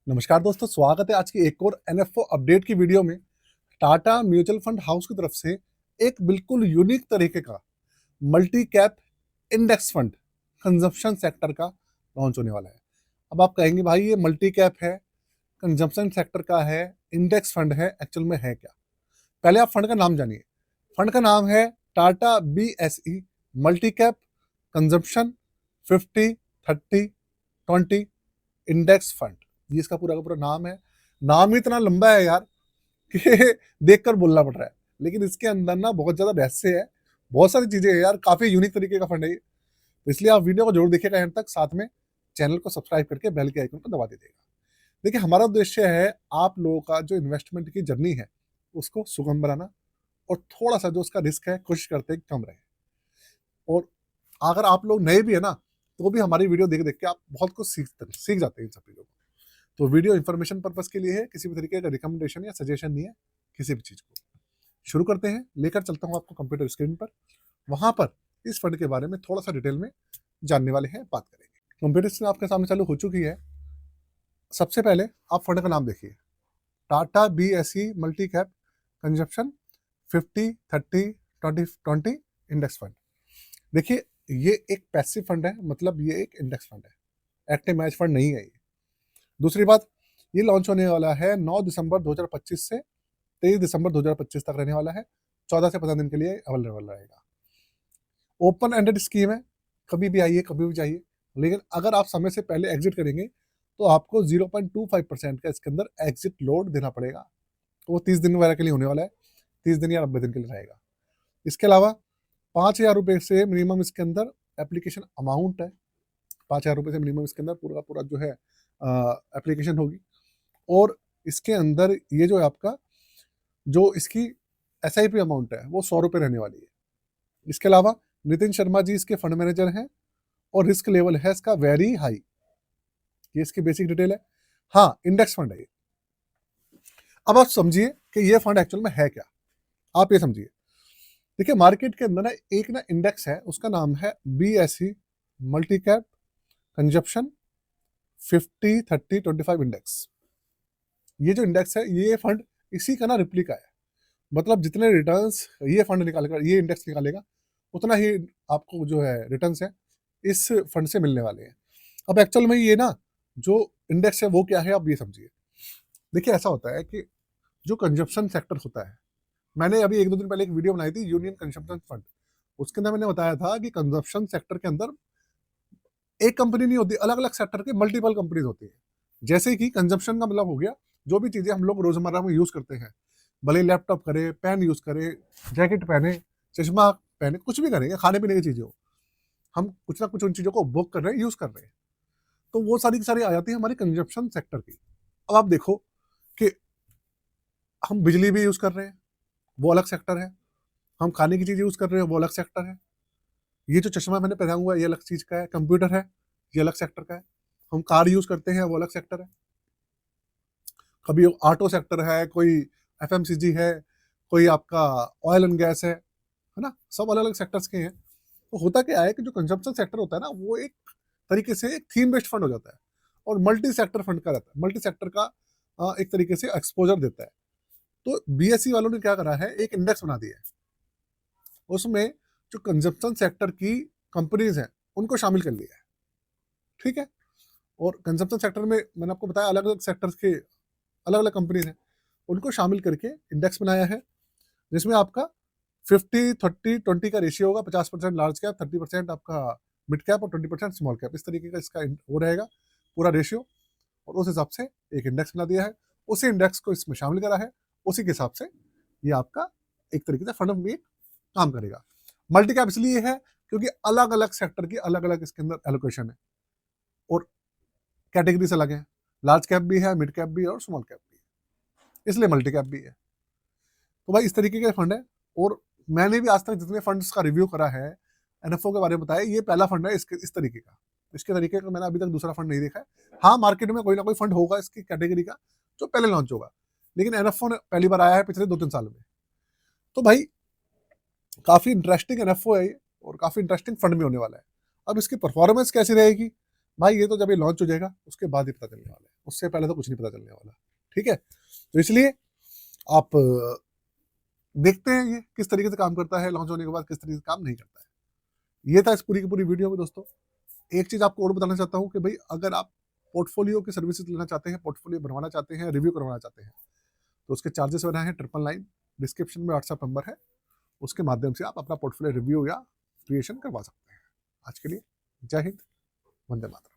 नमस्कार दोस्तों, स्वागत है आज की एक और एनएफओ अपडेट की वीडियो में। टाटा म्यूचुअल फंड हाउस की तरफ से एक बिल्कुल यूनिक तरीके का multi cap index fund consumption sector का लॉन्च होने वाला है। अब आप कहेंगे भाई ये मल्टी कैप है, कंजम्पशन सेक्टर का है, इंडेक्स फंड है, एक्चुअल में है क्या? पहले आप फंड का नाम जानिए। फंड का नाम है Tata BSE multi cap consumption 50-30-20 index fund. ये इसका पूरा का पूरा नाम है। नाम ही इतना लंबा है यार कि देखकर बोलना पड़ रहा है, लेकिन इसके अंदर ना बहुत ज्यादा रहस्य है, बहुत सारी चीजें हैं यार। काफी यूनिक तरीके का फंड है ये, तो इसलिए आप वीडियो को जरूर देखिएगा एंड तक। साथ में चैनल को सब्सक्राइब करके बेल के आइकन को दबा दीजिएगा। देखिए, हमारा उद्देश्य है आप लोगों का जो इन्वेस्टमेंट की जर्नी है उसको सुगम बनाना, और थोड़ा सा जो उसका रिस्क है कोशिश करते हैं कि कम रहे। और अगर आप लोग नए भी है ना, तो भी हमारी वीडियो देख देख के आप बहुत कुछ सीख जाते हैं इन सब चीजों को। तो वीडियो इन्फॉर्मेशन पर्पस के लिए है, किसी भी तरीके का रिकमेंडेशन या सजेशन नहीं है किसी भी चीज को। शुरू करते हैं, लेकर चलता हूं आपको कंप्यूटर स्क्रीन पर। वहां पर इस फंड के बारे में थोड़ा सा डिटेल में जानने वाले हैं, बात करेंगे। कंप्यूटर स्क्रीन आपके सामने चालू हो चुकी है। सबसे पहले आप फंड का नाम देखिए, Tata BSE multi cap consumption 50-30-20 index fund. देखिए, ये एक पैसिव फंड है, मतलब ये एक इंडेक्स फंड है, एक्टिव मैच फंड नहीं है ये। दूसरी बात, ये लॉन्च होने वाला है 9 दिसंबर 2025 से 23 दिसंबर 2025 तक रहने वाला है। 14 से 15 दिन के लिए अवेलेबल रहेगा। ओपन एंडेड स्कीम है, कभी भी आइए कभी भी जाइए, लेकिन अगर आप समय से पहले एग्जिट करेंगे तो आपको 0.25% का इसके अंदर एग्जिट लोड देना पड़ेगा। तो वो 30 दिन वगैरह के लिए होने वाला है, 30 दिन या 90 दिन के लिए रहेगा। इसके अलावा 5,000 रुपये से मिनिमम इसके अंदर एप्लीकेशन अमाउंट है। 5,000 रुपये से मिनिमम इसके अंदर पूरा का पूरा जो है एप्लीकेशन होगी। और इसके अंदर ये जो है आपका, जो इसकी SIP अमाउंट है वो 100 रुपये रहने वाली है। इसके अलावा नितिन शर्मा जी इसके फंड मैनेजर हैं, और रिस्क लेवल है इसका वेरी हाई। ये इसकी बेसिक डिटेल है। हाँ, इंडेक्स फंड है ये। अब आप समझिए कि ये फंड एक्चुअल में है क्या। आप ये समझिए, देखिए मार्केट के अंदर ना एक ना इंडेक्स है, उसका नाम है BSE multi cap consumption 50-30-25 index. ये जो इंडेक्स है, ये फंड इसी का ना रिप्लिका है। मतलब जितने रिटर्न्स ये फंड निकालेगा, ये इंडेक्स निकालेगा, उतना ही आपको जो है रिटर्न्स है इस फंड से मिलने वाले हैं। अब एक्चुअल में ये ना जो इंडेक्स है वो क्या है, आप ये समझिए। देखिए, ऐसा होता है कि जो कंजप्शन सेक्टर होता है, मैंने अभी 1-2 दिन पहले एक वीडियो बनाई थी यूनियन कंजप्शन फंड। उसके अंदर मैंने बताया था कि कंजप्शन सेक्टर के अंदर एक कंपनी नहीं होती, अलग अलग सेक्टर के मल्टीपल कंपनीज होती है। जैसे कि कंजप्शन का मतलब हो गया जो भी चीजें हम लोग रोजमर्रा में यूज करते हैं, भले लैपटॉप करे, पेन यूज करे, जैकेट पहने, चश्मा पहने, कुछ भी करेंगे, खाने पीने की चीजें हो, हम कुछ ना कुछ उन चीजों को उपभोग कर रहे हैं, यूज कर रहे हैं। तो वो सारी की सारी आ जाती है हमारी कंजप्शन सेक्टर की। अब आप देखो कि हम बिजली भी यूज कर रहे हैं, वो अलग सेक्टर है। हम खाने की चीज यूज कर रहे हैं, वो अलग सेक्टर है। ये जो चश्मा मैंने पहना हुआ है ये अलग चीज का है। कंप्यूटर है, ये अलग सेक्टर का है। हम कार यूज करते हैं, वो अलग सेक्टर है। कभी ऑटो सेक्टर है, कोई FMCG है, कोई आपका ऑयल एंड गैस है ना, सब अलग अलग सेक्टर्स के हैं। तो होता क्या है कि जो कंजम्पशन सेक्टर होता है ना, वो एक तरीके से एक थीम बेस्ड फंड हो जाता है, और मल्टी सेक्टर फंड का रहता है। मल्टी सेक्टर का एक तरीके से एक्सपोजर देता है। तो BSE वालों ने क्या करा है, एक इंडेक्स बना दिया है, उसमें जो कंजम्पशन सेक्टर की कंपनीज हैं उनको शामिल कर लिया है। ठीक है। और कंजम्पशन सेक्टर में मैंने आपको बताया अलग अलग सेक्टर्स के अलग अलग कंपनीज हैं, उनको शामिल करके इंडेक्स बनाया है, जिसमें आपका 50-30-20 का रेशियो होगा। 50% लार्ज कैप, 30% आपका मिड कैप, और 20% स्मॉल कैप। इस तरीके का इसका वो रहेगा पूरा रेशियो। और उस हिसाब से एक इंडेक्स बना दिया है, उसी इंडेक्स को इसमें शामिल करा है। उसी के हिसाब से ये आपका एक तरीके से फंड में काम करेगा। मल्टी कैप इसलिए है क्योंकि अलग अलग सेक्टर की अलग अलग इसके अंदर एलोकेशन है, और कैटेगरीज अलग है। लार्ज कैप भी है, मिड कैप भी है, और स्मॉल कैप भी है, इसलिए मल्टी कैप भी है। तो भाई इस तरीके के फंड है। और मैंने भी आज तक जितने फंड्स का रिव्यू करा है, NFO के बारे में बताया, ये पहला फंड है इस तरीके का। इसके तरीके का मैंने अभी तक दूसरा फंड नहीं देखा है। हाँ, मार्केट में कोई ना कोई फंड होगा इसकी कैटेगरी का जो पहले लॉन्च होगा, लेकिन NFO ने पहली बार आया है पिछले 2-3 साल में। तो भाई काफी इंटरेस्टिंग NFO है ये, और काफी इंटरेस्टिंग फंड में होने वाला है। अब इसकी परफॉर्मेंस कैसी रहेगी, भाई ये तो जब ये लॉन्च हो जाएगा उसके बाद ही पता चलने वाला है, उससे पहले तो कुछ नहीं पता चलने वाला। ठीक है, तो इसलिए आप देखते हैं ये किस तरीके से काम करता है, लॉन्च होने के बाद किस तरीके से काम नहीं करता है। ये था इस पूरी की पूरी वीडियो में दोस्तों। एक चीज आपको और बताना चाहता हूँ कि भाई अगर आप पोर्टफोलियो की सर्विसेज लेना चाहते हैं, पोर्टफोलियो बनवाना चाहते हैं, रिव्यू करवाना चाहते हैं, तो उसके चार्जेस बना है 999। डिस्क्रिप्शन में व्हाट्सएप नंबर है, उसके माध्यम से आप अपना पोर्टफोलियो रिव्यू या क्रिएशन करवा सकते हैं। आज के लिए जय हिंद, वंदे मातरम।